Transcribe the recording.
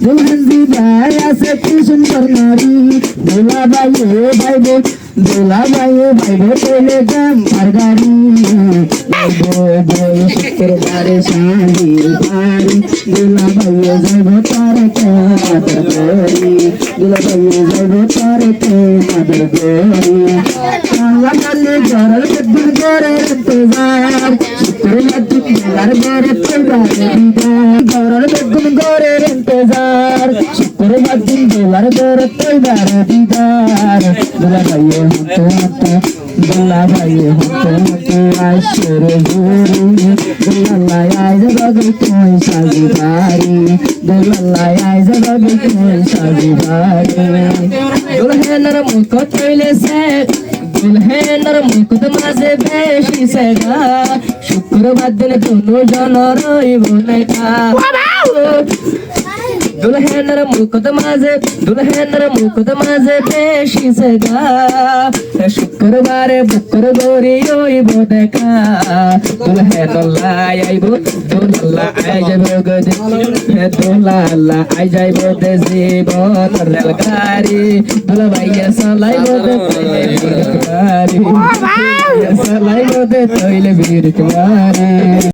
দুলহান দিদার আছে কি সুন্দর নারী দোলা বাইয়ে ভাইবো দোলা বাইয়ে ভাইবো পেলে দাম আর গাড়ি শুক্রবারে শাড়ির বাড়ি দোলা বাইয়ে যাইব তার মাদার গরি দোলা বাইয়ে যাইব তার মাদার গরি কালে ঘরের বেদুন ঘরের ইন্তজার শুক্রবার দিদার ঘরে পেবারে দিদার ঘরের বেদুন ঘরের ইন্তজার শুক্রবার দিন দোলার ঘরে পেবারে দিদার দোলা বাইয়ে হতো হতো দোলা বাইয়ে হতো হতো আইসের ঘুরি দোলাল্লাই আইজ বাগল তুই সাজি বাড়ি দোলাল্লাই আইজ বাগল তুই সাজি বাড়ি দুলহেনের মুখ তৈলেছে দুলহেনের মুকুট মাঝে বেশি সেগা শুক্রবার দিন দুনো জন রইব নেকা দুলহেনের মুকুট মাঝে বেশি সেগা শুক্রবারে বুকর গরি রইব দেখা দুলহেনল্লাই আইব দোলাল্লা আই যাইব গদে দোলাল্লা আই যাইব দে জীবন রেলগাড়ি দোলা ভাইয়া সালাইব দে গাড়ি সালাইব দে তৈলে বীর কুমারী।